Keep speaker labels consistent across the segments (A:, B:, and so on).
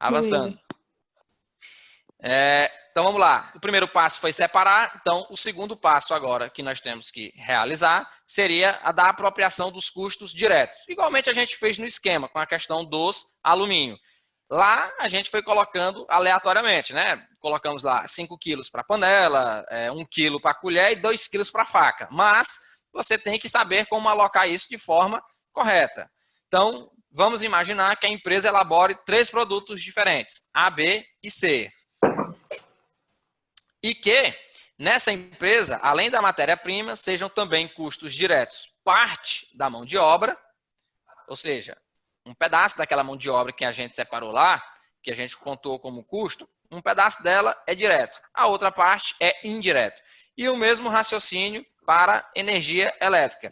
A: Avançando.
B: Beleza.
A: Então, vamos lá. O primeiro passo foi separar. Então, o segundo passo agora que nós temos que realizar seria a da apropriação dos custos diretos. Igualmente a gente fez no esquema com a questão dos alumínio. Lá a gente foi colocando aleatoriamente, né? Colocamos lá 5 quilos para a panela, 1 quilo para a colher e 2 quilos para a faca. Mas você tem que saber como alocar isso de forma correta. Então, vamos imaginar que a empresa elabore 3 produtos diferentes, A, B e C. E que nessa empresa, além da matéria-prima, sejam também custos diretos parte da mão de obra, ou seja, um pedaço daquela mão de obra que a gente separou lá, que a gente contou como custo, um pedaço dela é direto, a outra parte é indireto. E o mesmo raciocínio para energia elétrica.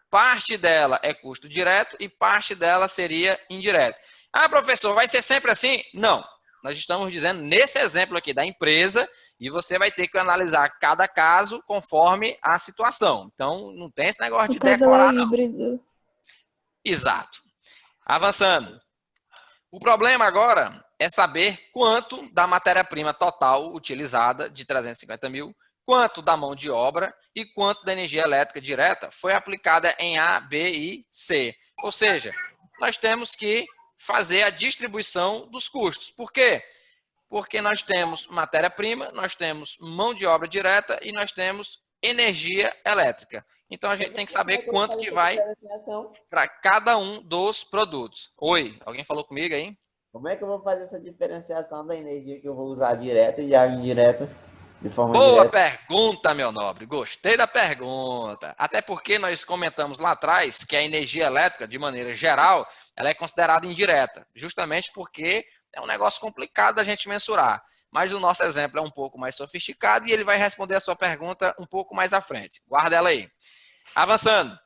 A: Parte dela é custo direto e parte dela seria indireto. Ah, professor, vai ser sempre assim? Não. Nós estamos dizendo nesse exemplo aqui da empresa e você vai ter que analisar cada caso conforme a situação. Então, não tem esse negócio
B: No
A: de
B: caso, ela é
A: decorar, não.
B: híbrido.
A: Exato. Avançando. O problema agora é saber quanto da matéria-prima total utilizada de 350 mil, quanto da mão de obra e quanto da energia elétrica direta foi aplicada em A, B e C. Ou seja, nós temos que fazer a distribuição dos custos. Por quê? Porque nós temos matéria-prima, nós temos mão de obra direta e nós temos energia elétrica. Então, a gente tem que saber quanto que vai para cada um dos produtos. Oi, alguém falou comigo aí?
C: Como é que eu vou fazer essa diferenciação da energia que eu vou usar direta e a indireta, de forma
A: Boa
C: direta?
A: pergunta, meu nobre. Gostei da pergunta. Até porque nós comentamos lá atrás que a energia elétrica, de maneira geral, ela é considerada indireta, justamente porque é um negócio complicado da gente mensurar. Mas o nosso exemplo é um pouco mais sofisticado e ele vai responder a sua pergunta um pouco mais à frente. Guarda ela aí. Avançando.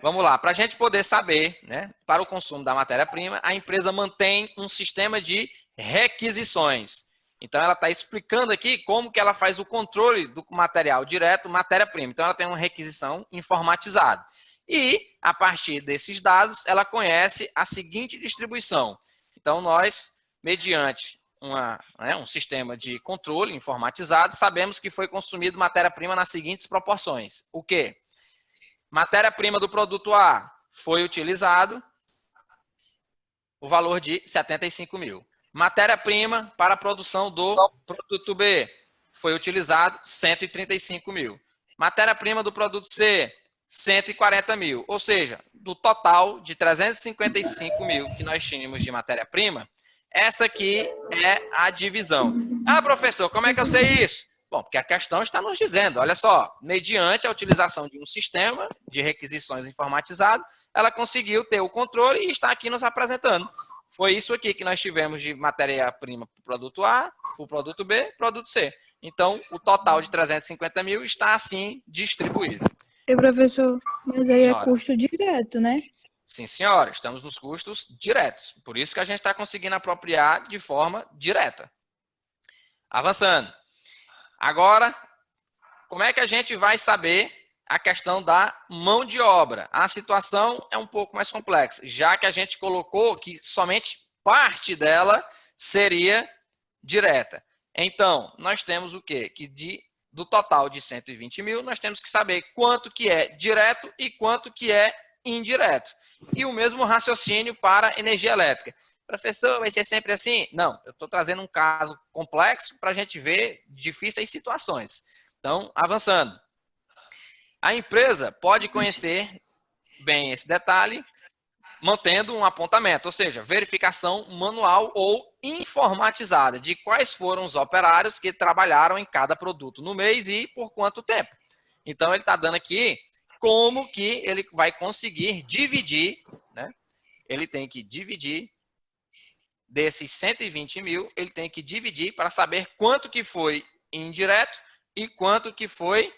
A: Vamos lá, para a gente poder saber, né, para o consumo da matéria-prima, a empresa mantém um sistema de requisições. Então, ela está explicando aqui como que ela faz o controle do material direto, matéria-prima. Então, ela tem uma requisição informatizada. E, a partir desses dados, ela conhece a seguinte distribuição. Então, nós, mediante um sistema de controle informatizado, sabemos que foi consumido matéria-prima nas seguintes proporções. O quê? Matéria-prima do produto A foi utilizado o valor de 75 mil. Matéria-prima para a produção do produto B foi utilizado 135 mil. Matéria-prima do produto C, 140 mil. Ou seja, do total de 355 mil que nós tínhamos de matéria-prima, essa aqui é a divisão. Ah, professor, como é que eu sei isso? Bom, porque a questão está nos dizendo, olha só, mediante a utilização de um sistema de requisições informatizado, ela conseguiu ter o controle e está aqui nos apresentando. Foi isso aqui que nós tivemos de matéria-prima para o produto A, para o produto B, produto C. Então, o total de 350 mil está assim distribuído.
B: E professor, mas aí é
A: Senhora.
B: custo direto, né?
A: Sim, senhora, estamos nos custos diretos. Por isso que a gente está conseguindo apropriar de forma direta. Avançando. Agora, como é que a gente vai saber a questão da mão de obra? A situação é um pouco mais complexa, já que a gente colocou que somente parte dela seria direta. Então, nós temos o quê? Que do total de 120 mil, nós temos que saber quanto que é direto e quanto que é indireto. E o mesmo raciocínio para energia elétrica. Professor, vai ser sempre assim? Não, eu estou trazendo um caso complexo para a gente ver difíceis situações. Então, avançando. A empresa pode conhecer bem esse detalhe, mantendo um apontamento, ou seja, verificação manual ou informatizada de quais foram os operários que trabalharam em cada produto no mês e por quanto tempo. Então, ele está dando aqui como que ele vai conseguir dividir, né? Ele tem que dividir desses 120 mil, ele tem que dividir para saber quanto que foi indireto e quanto que foi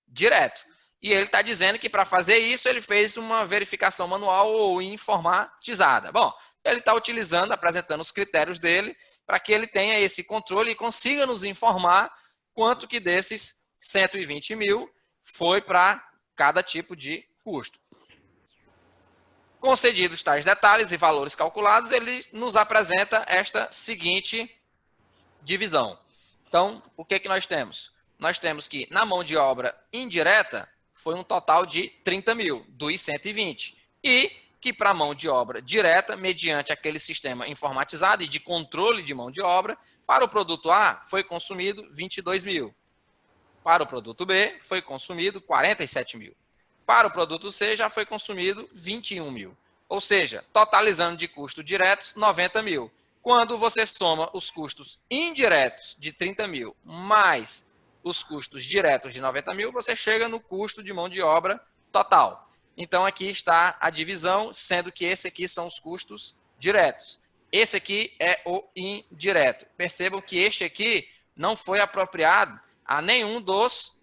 A: direto. E ele está dizendo que para fazer isso, ele fez uma verificação manual ou informatizada. Bom, ele está utilizando, apresentando os critérios dele, para que ele tenha esse controle e consiga nos informar quanto que desses 120 mil foi para cada tipo de custo. Concedidos tais detalhes e valores calculados, ele nos apresenta esta seguinte divisão. Então, o que que nós temos? Nós temos que na mão de obra indireta foi um total de 30 mil, dos 120. E que para a mão de obra direta, mediante aquele sistema informatizado e de controle de mão de obra, para o produto A foi consumido 22 mil. Para o produto B foi consumido 47 mil. Para o produto C já foi consumido 21 mil. Ou seja, totalizando de custos diretos, 90 mil. Quando você soma os custos indiretos de 30 mil mais os custos diretos de 90 mil, você chega no custo de mão de obra total. Então, aqui está a divisão, sendo que esse aqui são os custos diretos. Esse aqui é o indireto. Percebam que este aqui não foi apropriado a nenhum dos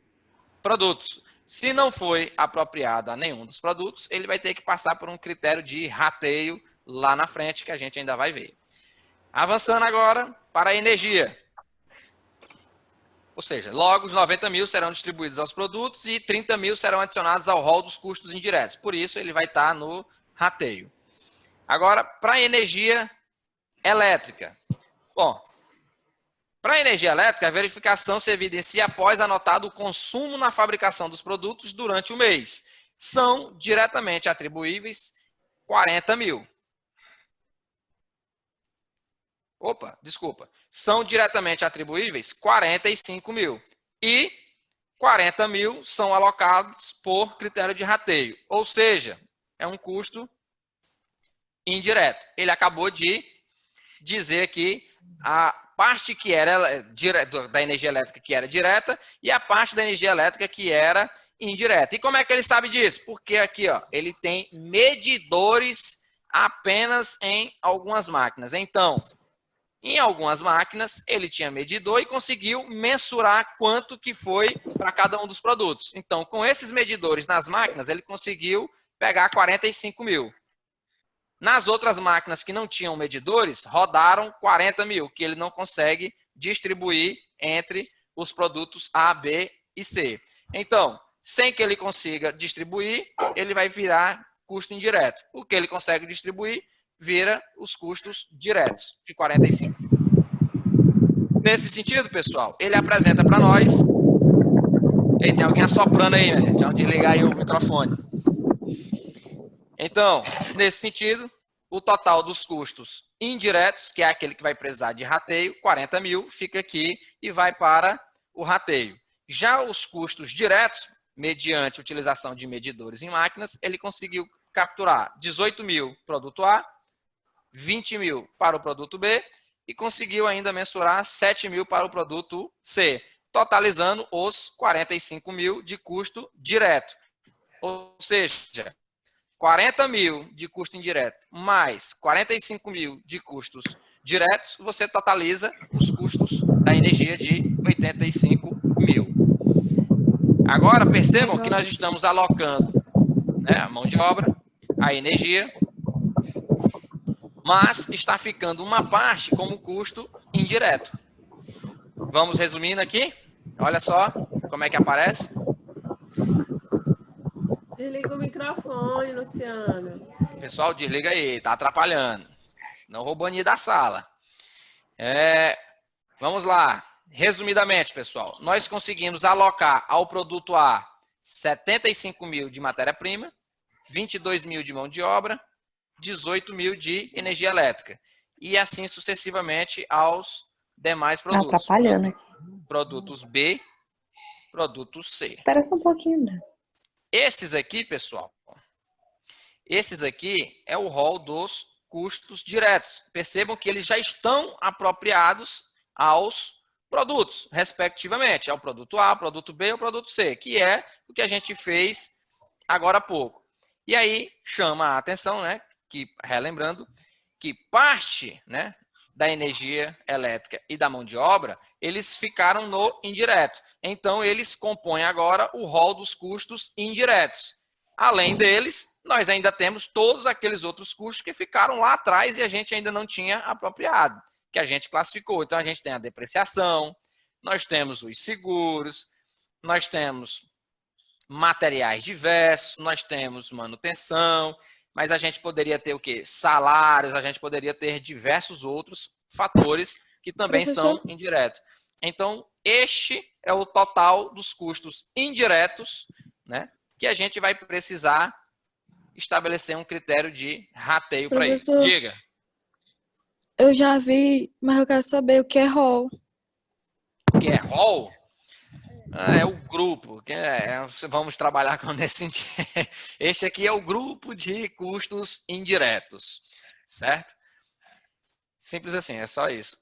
A: produtos. Se não foi apropriado a nenhum dos produtos, ele vai ter que passar por um critério de rateio lá na frente, que a gente ainda vai ver. Avançando agora para a energia. Ou seja, logo os 90 mil serão distribuídos aos produtos e 30 mil serão adicionados ao rol dos custos indiretos. Por isso, ele vai estar no rateio. Agora, para a energia elétrica. Bom, para a energia elétrica, a verificação se evidencia após anotado o consumo na fabricação dos produtos durante o mês. São diretamente atribuíveis 40 mil. Opa, desculpa. São diretamente atribuíveis 45 mil. E 40 mil são alocados por critério de rateio. Ou seja, é um custo indireto. Ele acabou de dizer que a parte que era da energia elétrica que era direta e a parte da energia elétrica que era indireta. E como é que ele sabe disso? Porque aqui, ó, ele tem medidores apenas em algumas máquinas. Então, em algumas máquinas, ele tinha medidor e conseguiu mensurar quanto que foi para cada um dos produtos. Então, com esses medidores nas máquinas, ele conseguiu pegar 45 mil. Nas outras máquinas que não tinham medidores, rodaram 40 mil, que ele não consegue distribuir entre os produtos A, B e C. Então, sem que ele consiga distribuir, ele vai virar custo indireto. O que ele consegue distribuir, vira os custos diretos, de 45. Nesse sentido, pessoal, ele apresenta para nós... Ei, tem alguém assoprando aí, minha gente. Vamos desligar aí o microfone. Então, nesse sentido, o total dos custos indiretos, que é aquele que vai precisar de rateio, 40 mil, fica aqui e vai para o rateio. Já os custos diretos, mediante utilização de medidores em máquinas, ele conseguiu capturar 18 mil produto A, 20 mil para o produto B e conseguiu ainda mensurar 7 mil para o produto C, totalizando os 45 mil de custo direto. Ou seja, 40 mil de custo indireto mais 45 mil de custos diretos, você totaliza os custos da energia de 85 mil. Agora, percebam que nós estamos alocando, né, a mão de obra, a energia, mas está ficando uma parte como custo indireto. Vamos resumindo aqui? Olha só como é que aparece.
D: Desliga o microfone, Luciano.
A: Pessoal, desliga aí, tá atrapalhando. Não roubando da sala. Vamos lá. Resumidamente, pessoal, nós conseguimos alocar ao produto A 75 mil de matéria-prima, 22 mil de mão de obra, 18 mil de energia elétrica. E assim sucessivamente aos demais produtos.
E: Atrapalhando aqui.
A: Produtos B, produtos C.
E: Espera só um pouquinho, né?
A: Esses aqui, pessoal, esses aqui é o rol dos custos diretos. Percebam que eles já estão apropriados aos produtos, respectivamente, ao produto A, ao produto B e ao produto C, que é o que a gente fez agora há pouco. E aí chama a atenção, né, que, relembrando, que parte, né, da energia elétrica e da mão de obra, eles ficaram no indireto. Então, eles compõem agora o rol dos custos indiretos. Além deles, nós ainda temos todos aqueles outros custos que ficaram lá atrás e a gente ainda não tinha apropriado, que a gente classificou. Então, a gente tem a depreciação, nós temos os seguros, nós temos materiais diversos, nós temos manutenção, mas a gente poderia ter o quê? Salários, a gente poderia ter diversos outros fatores que também
B: Professor.
A: são indiretos. Então, este é o total dos custos indiretos, né, que a gente vai precisar estabelecer um critério de rateio para isso.
B: Professor.
A: Diga.
B: Eu já vi, mas eu quero saber o que é rol.
A: O que é rol? É o grupo. Vamos trabalhar nesse sentido. Este aqui é o grupo de custos indiretos, certo? Simples assim, é só isso.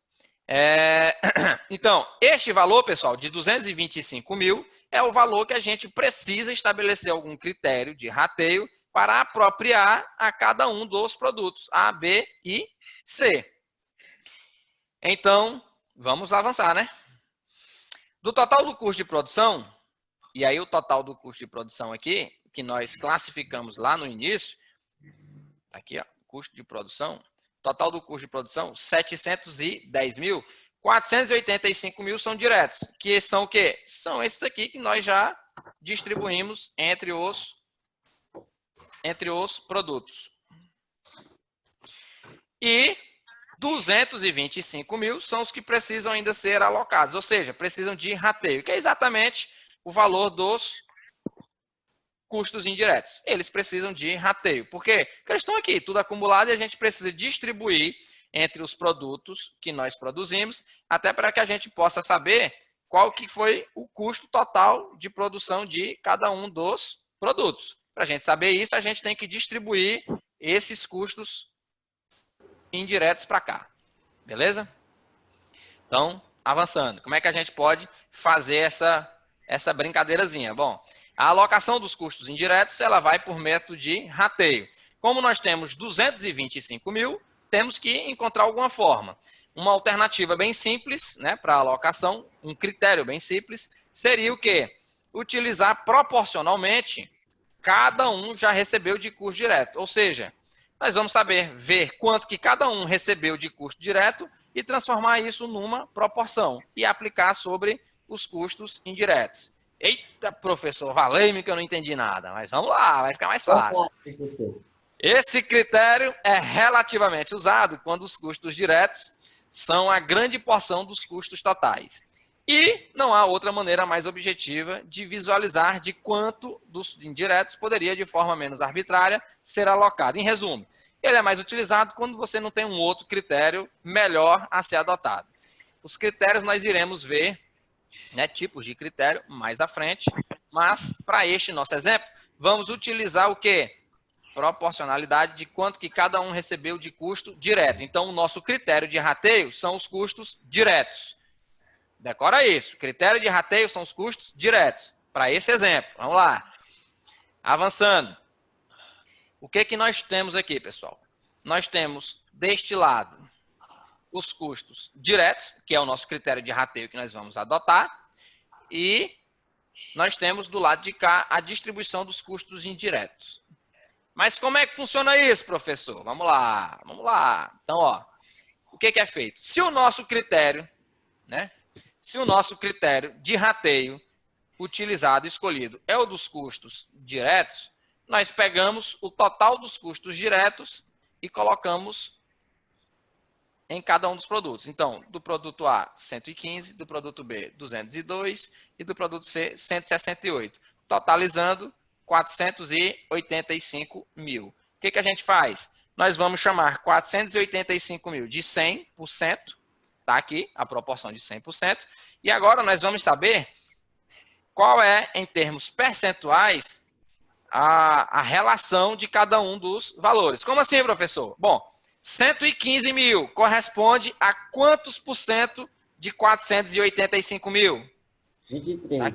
A: Então, este valor, pessoal, de 225 mil é o valor que a gente precisa estabelecer algum critério de rateio para apropriar a cada um dos produtos A, B e C. Então, vamos avançar, né? Do total do custo de produção, e aí o total do custo de produção aqui, que nós classificamos lá no início, tá aqui, ó, custo de produção, total do custo de produção, 710 mil, 485 mil são diretos, que são o quê? São esses aqui que nós já distribuímos entre os produtos. E 225 mil são os que precisam ainda ser alocados, ou seja, precisam de rateio, que é exatamente o valor dos custos indiretos. Eles precisam de rateio. Por quê? Porque eles estão aqui, tudo acumulado, e a gente precisa distribuir entre os produtos que nós produzimos, até para que a gente possa saber qual que foi o custo total de produção de cada um dos produtos. Para a gente saber isso, a gente tem que distribuir esses custos indiretos para cá. Beleza? Então, avançando. Como é que a gente pode fazer essa brincadeirazinha? Bom, a alocação dos custos indiretos, ela vai por método de rateio. Como nós temos 225 mil, temos que encontrar alguma forma. Uma alternativa bem simples, né, para a alocação, um critério bem simples, seria o quê? Utilizar proporcionalmente, cada um já recebeu de custo direto. Ou seja, nós vamos ver quanto que cada um recebeu de custo direto e transformar isso numa proporção e aplicar sobre os custos indiretos. Eita, professor, valeu-me que eu não entendi nada, mas vamos lá, vai ficar mais fácil. Esse critério é relativamente usado quando os custos diretos são a grande porção dos custos totais. E não há outra maneira mais objetiva de visualizar de quanto dos indiretos poderia, de forma menos arbitrária, ser alocado. Em resumo, ele é mais utilizado quando você não tem um outro critério melhor a ser adotado. Os critérios nós iremos ver, né, tipos de critério mais à frente, mas para este nosso exemplo, vamos utilizar o quê? Proporcionalidade de quanto que cada um recebeu de custo direto. Então, o nosso critério de rateio são os custos diretos. Decora isso. Critério de rateio são os custos diretos. Para esse exemplo. Vamos lá. Avançando. O que que nós temos aqui, pessoal? Nós temos deste lado os custos diretos, que é o nosso critério de rateio que nós vamos adotar. E nós temos do lado de cá a distribuição dos custos indiretos. Mas como é que funciona isso, professor? Vamos lá, vamos lá. Então, ó, o que que é feito? Se o nosso critério, né? Se o nosso critério de rateio utilizado, escolhido, é o dos custos diretos, nós pegamos o total dos custos diretos e colocamos em cada um dos produtos. Então, do produto A, 115, do produto B, 202 e do produto C, 168. Totalizando 485 mil. O que que a gente faz? Nós vamos chamar 485 mil de 100%, tá aqui a proporção de 100%, e agora nós vamos saber qual é, em termos percentuais, a relação de cada um dos valores. Como assim, professor? Bom, 115 mil corresponde a quantos por cento de 485 mil?
C: 23.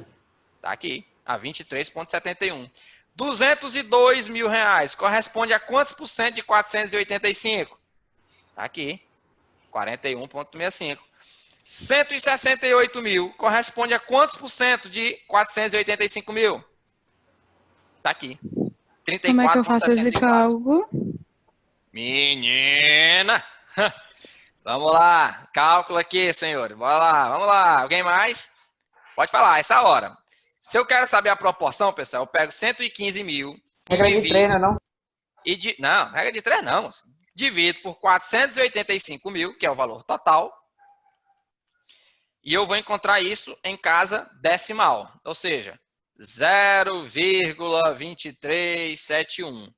A: Tá aqui, a 23,71. 202 mil reais corresponde a quantos por cento de 485? Tá aqui, 41,65. 168 mil corresponde a quantos por cento de 485 mil? Tá aqui, 34,64.
B: Como é que eu faço esse cálculo?
A: Menina! Vamos lá, cálculo aqui, senhores. Bora lá, vamos lá. Alguém mais? Pode falar, essa hora. Se eu quero saber a proporção, pessoal, eu pego 115 mil.
C: Regra de treino, não?
A: Não, regra de 3 não. Divido por 485 mil, que é o valor total. E eu vou encontrar isso em casa decimal. Ou seja, 0,2371.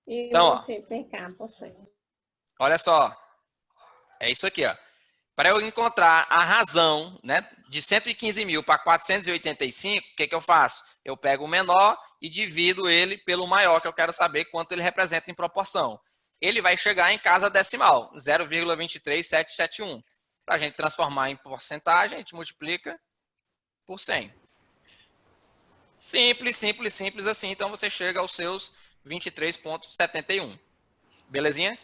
D: E
A: Então, ó,
D: multiplicar por 100.
A: olha só. É isso aqui, ó. Para eu encontrar a razão, né, de 115 mil para 485, o que eu faço? Eu pego o menor e divido ele pelo maior, que eu quero saber quanto ele representa em proporção. Ele vai chegar em casa decimal, 0,23771. Para a gente transformar em porcentagem, a gente multiplica por 100. Simples, simples, simples assim. Então, você chega aos seus 23,71. Belezinha?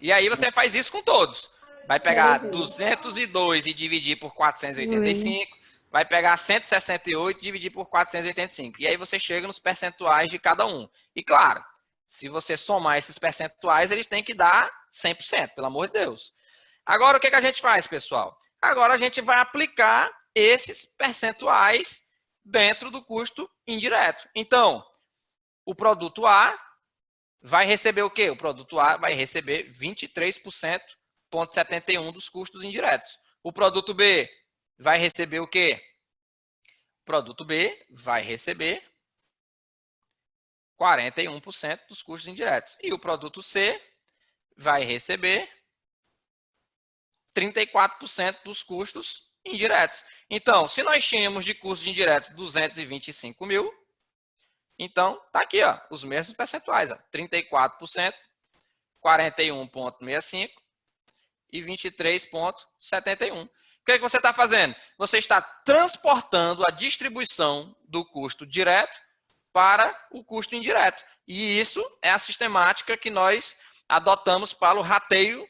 A: E aí você faz isso com todos. Vai pegar 202 e dividir por 485. Vai pegar 168 e dividir por 485. E aí você chega nos percentuais de cada um. E claro, se você somar esses percentuais, eles têm que dar 100%, pelo amor de Deus. Agora, o que a gente faz, pessoal? Agora a gente vai aplicar esses percentuais dentro do custo indireto. Então, o produto A vai receber o quê? O produto A vai receber 23,71% dos custos indiretos. O produto B vai receber o quê? O produto B vai receber 41% dos custos indiretos. E o produto C vai receber 34% dos custos indiretos. Então, se nós tínhamos de custos indiretos 225 mil, então, tá aqui, ó, os mesmos percentuais, ó, 34%, 41,65% e 23,71%. O que é que você está fazendo? Você está transportando a distribuição do custo direto para o custo indireto. E isso é a sistemática que nós adotamos para o rateio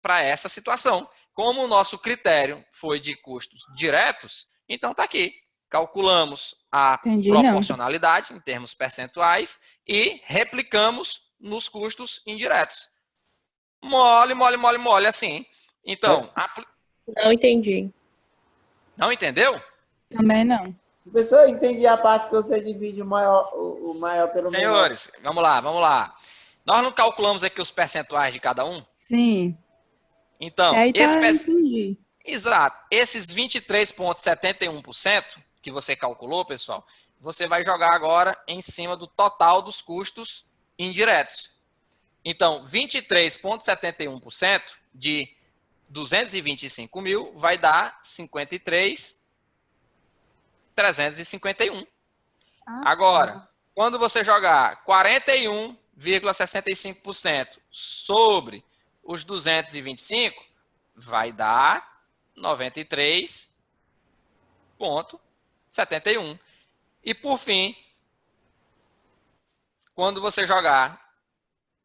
A: para essa situação. Como o nosso critério foi de custos diretos, então está aqui. Calculamos a proporcionalidade em termos percentuais e replicamos nos custos indiretos. Mole, mole, mole, mole, assim. Então,
D: Não entendi.
A: não entendeu?
B: Também não.
C: Professor, eu entendi a parte que você divide o maior pelo menor.
A: Senhores, vamos lá, vamos lá. Nós não calculamos aqui os percentuais de cada um?
B: Sim.
A: Então,
B: Aí tá, entendi.
A: Exato. Esses 23,71% que você calculou, pessoal, você vai jogar agora em cima do total dos custos indiretos. Então, 23,71% de 225 mil vai dar 53,351. Agora, quando você jogar 41,65% sobre os 225, vai dar 93,71. E por fim, quando você jogar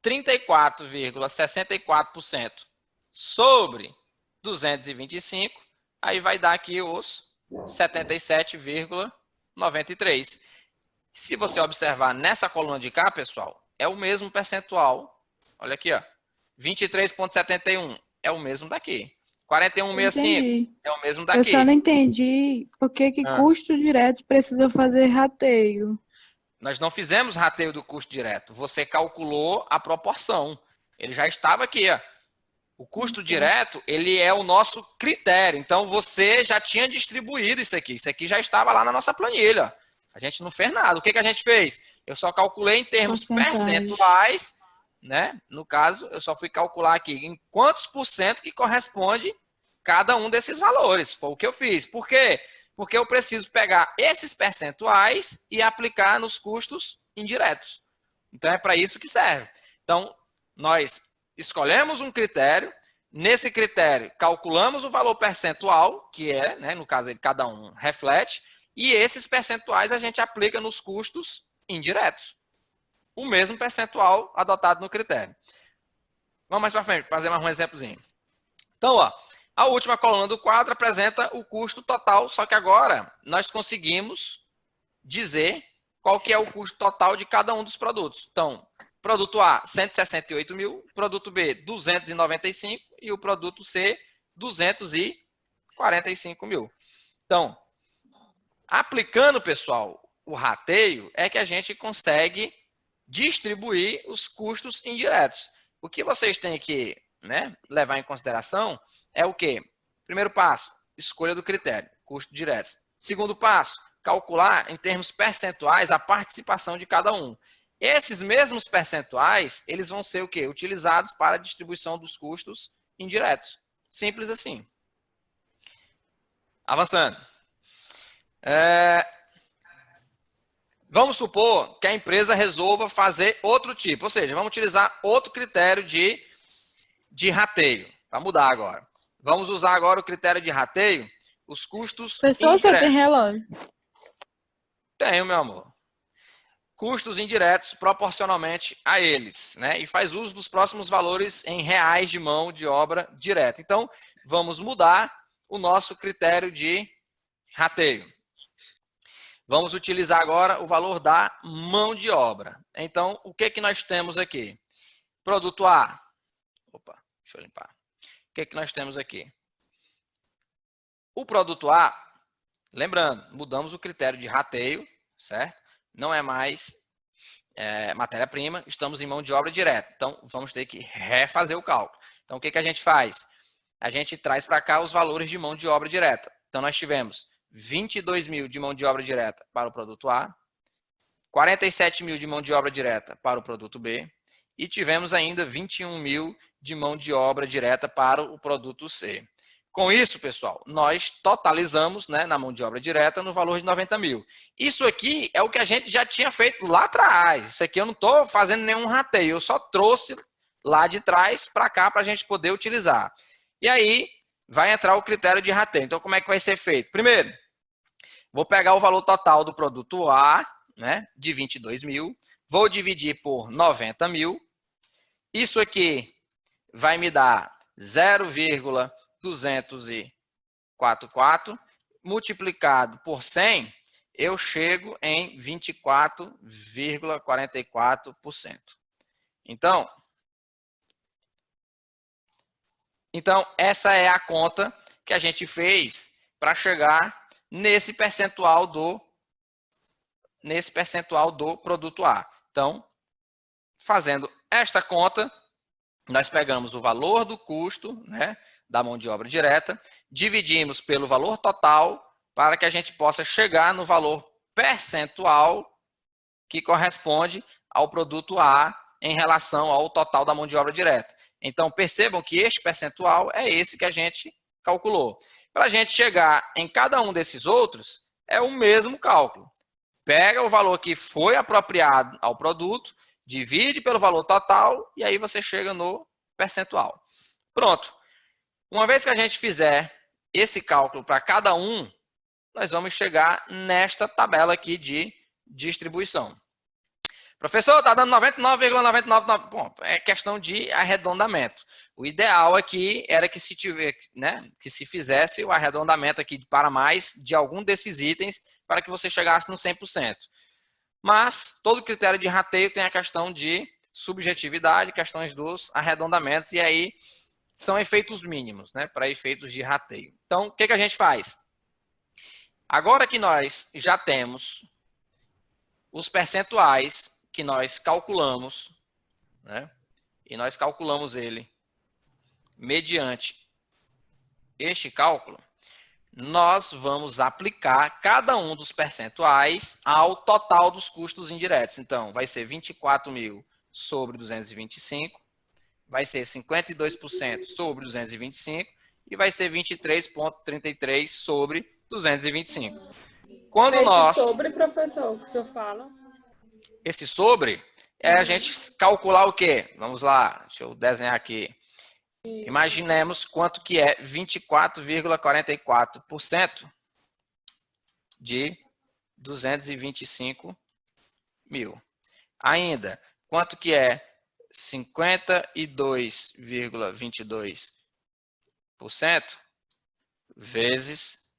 A: 34,64% sobre 225, aí vai dar aqui os 77,93. Se você observar nessa coluna de cá, pessoal, é o mesmo percentual. Olha aqui, ó. 23,71 é o mesmo daqui. 41,65 é o mesmo daqui.
B: Eu só não entendi por que custo direto precisa fazer rateio.
A: Nós não fizemos rateio do custo direto. Você calculou a proporção. Ele já estava aqui, ó. O custo direto, ele é o nosso critério. Então, você já tinha distribuído isso aqui. Isso aqui já estava lá na nossa planilha. A gente não fez nada. O que a gente fez? Eu só calculei em termos percentuais, né? No caso, eu só fui calcular aqui em quantos por cento que corresponde cada um desses valores. Foi o que eu fiz. Por quê? Porque eu preciso pegar esses percentuais e aplicar nos custos indiretos. Então, é para isso que serve. Então, nós escolhemos um critério. Nesse critério, calculamos o valor percentual, que é, né, no caso, cada um reflete. E esses percentuais a gente aplica nos custos indiretos. O mesmo percentual adotado no critério. Vamos mais para frente, fazer mais um exemplozinho. Então, ó, a última coluna do quadro apresenta o custo total, só que agora nós conseguimos dizer qual que é o custo total de cada um dos produtos. Então, produto A, 168 mil, produto B, 295 e o produto C, 245 mil. Então, aplicando, pessoal, o rateio, é que a gente consegue distribuir os custos indiretos. O que vocês têm que, né, levar em consideração é o quê? Primeiro passo, escolha do critério, custo direto. Segundo passo, calcular em termos percentuais a participação de cada um. Esses mesmos percentuais, eles vão ser o quê? Utilizados para a distribuição dos custos indiretos. Simples assim. Avançando. Vamos supor que a empresa resolva fazer outro tipo, ou seja, vamos utilizar outro critério de rateio. Vai mudar agora. Vamos usar agora o critério de rateio, os custos
B: Professor, você tem relógio?
A: Tenho, meu amor. Custos indiretos proporcionalmente a eles, né? E faz uso dos próximos valores em reais de mão de obra direta. Então, vamos mudar o nosso critério de rateio. Vamos utilizar agora o valor da mão de obra. Então, o que nós temos aqui? Produto A. Opa, deixa eu limpar. O que nós temos aqui? O produto A, lembrando, mudamos o critério de rateio, certo? Não é mais matéria-prima, estamos em mão de obra direta. Então, vamos ter que refazer o cálculo. Então, o que a gente faz? A gente traz para cá os valores de mão de obra direta. Então, nós tivemos 22 mil de mão de obra direta para o produto A, 47 mil de mão de obra direta para o produto B e tivemos ainda 21 mil de mão de obra direta para o produto C. Com isso, pessoal, nós totalizamos, né, na mão de obra direta no valor de 90 mil. Isso aqui é o que a gente já tinha feito lá atrás. Isso aqui eu não estou fazendo nenhum rateio, eu só trouxe lá de trás para cá para a gente poder utilizar. E aí vai entrar o critério de rateio. Então, como é que vai ser feito? Primeiro, vou pegar o valor total do produto A, né, de 22 mil, vou dividir por 90 mil. Isso aqui vai me dar 0,244, multiplicado por 100, eu chego em 24,44%. Então, essa é a conta que a gente fez para chegar nesse percentual do produto A. Então, fazendo esta conta, nós pegamos o valor do custo, né, da mão de obra direta, dividimos pelo valor total para que a gente possa chegar no valor percentual que corresponde ao produto A em relação ao total da mão de obra direta. Então, percebam que este percentual é esse que a gente calculou. Para a gente chegar em cada um desses outros, é o mesmo cálculo. Pega o valor que foi apropriado ao produto, divide pelo valor total e aí você chega no percentual. Pronto. Uma vez que a gente fizer esse cálculo para cada um, nós vamos chegar nesta tabela aqui de distribuição. Professor, está dando 99,999. Bom, é questão de arredondamento. O ideal aqui era que se fizesse o arredondamento aqui para mais de algum desses itens para que você chegasse no 100%. Mas todo critério de rateio tem a questão de subjetividade, questões dos arredondamentos, e aí são efeitos mínimos, né, para efeitos de rateio. Então, o que a gente faz? Agora que nós já temos os percentuais que nós calculamos, né, e nós calculamos ele mediante este cálculo, nós vamos aplicar cada um dos percentuais ao total dos custos indiretos. Então, vai ser 24 mil sobre 225, vai ser 52% sobre 225 e vai ser 23,33 sobre 225. Quando nós...
D: sobre, professor, que o senhor fala?
A: Esse sobre é a gente calcular o quê? Vamos lá, deixa eu desenhar aqui. Imaginemos quanto que é 24,44% de 225 mil. Ainda, quanto que é 52,22% vezes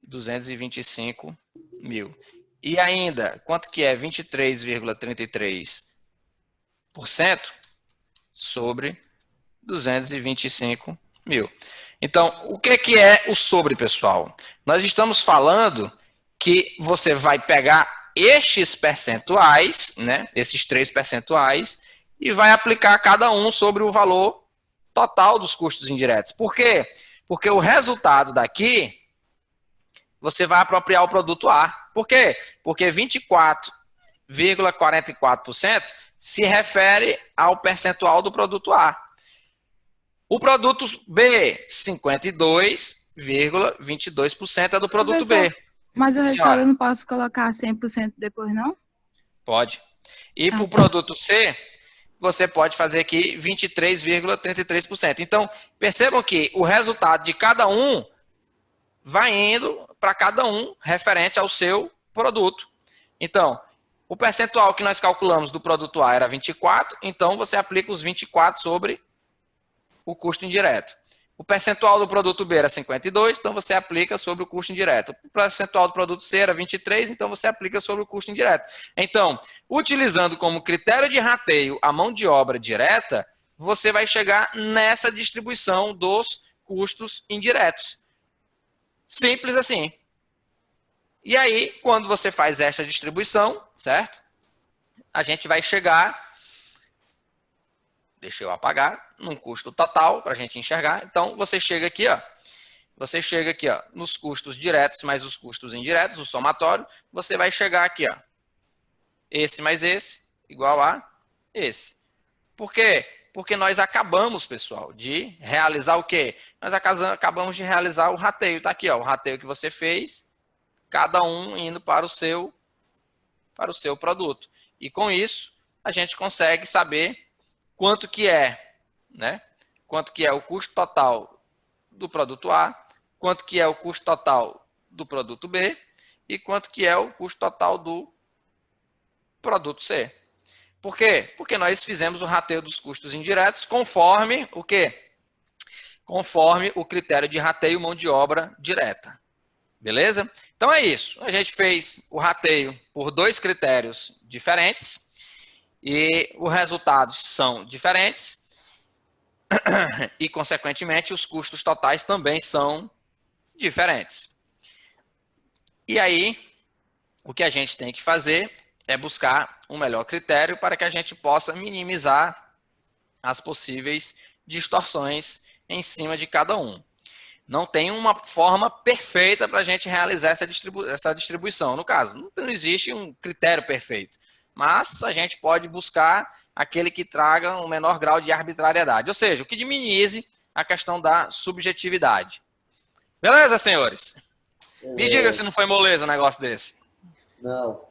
A: 225 mil. E ainda, quanto que é 23,33% sobre 225 mil. Então, o que é o sobre, pessoal? Nós estamos falando que você vai pegar estes percentuais, né, esses 3 percentuais, e vai aplicar cada um sobre o valor total dos custos indiretos. Por quê? Porque o resultado daqui, você vai apropriar o produto A. Por quê? Porque 24,44% se refere ao percentual do produto A. O produto B, 52,22% é do produto B.
B: Mas o
A: Senhora.
B: resultado eu não posso colocar 100% depois, não?
A: Pode. E para o produto C, você pode fazer aqui 23,33%. Então, percebam que o resultado de cada um vai indo para cada um referente ao seu produto. Então, o percentual que nós calculamos do produto A era 24, então você aplica os 24 sobre o custo indireto. O percentual do produto B era 52, então você aplica sobre o custo indireto. O percentual do produto C era 23, então você aplica sobre o custo indireto. Então, utilizando como critério de rateio a mão de obra direta, você vai chegar nessa distribuição dos custos indiretos. Simples assim. E aí, quando você faz esta distribuição, certo? A gente vai chegar... Deixa eu apagar, num custo total, para a gente enxergar. Então, você chega aqui, ó. Você chega aqui, ó, nos custos diretos mais os custos indiretos, o somatório. Você vai chegar aqui, ó. Esse mais esse, igual a esse. Por quê? Porque nós acabamos, pessoal, de realizar o quê? Nós acabamos de realizar o rateio. Tá aqui, ó, o rateio que você fez, cada um indo para o seu produto. E com isso, a gente consegue saber quanto que é, né? Quanto que é o custo total do produto A, quanto que é o custo total do produto B e quanto que é o custo total do produto C. Por quê? Porque nós fizemos o rateio dos custos indiretos conforme o quê? Conforme o critério de rateio mão de obra direta. Beleza? Então é isso. A gente fez o rateio por 2 critérios diferentes. E os resultados são diferentes e, consequentemente, os custos totais também são diferentes. E aí, o que a gente tem que fazer é buscar um melhor critério para que a gente possa minimizar as possíveis distorções em cima de cada um. Não tem uma forma perfeita para a gente realizar essa distribuição. No caso, não existe um critério perfeito. Mas a gente pode buscar aquele que traga um menor grau de arbitrariedade, ou seja, o que minimize a questão da subjetividade. Beleza, senhores? Me diga se não foi moleza um negócio desse.
C: Não.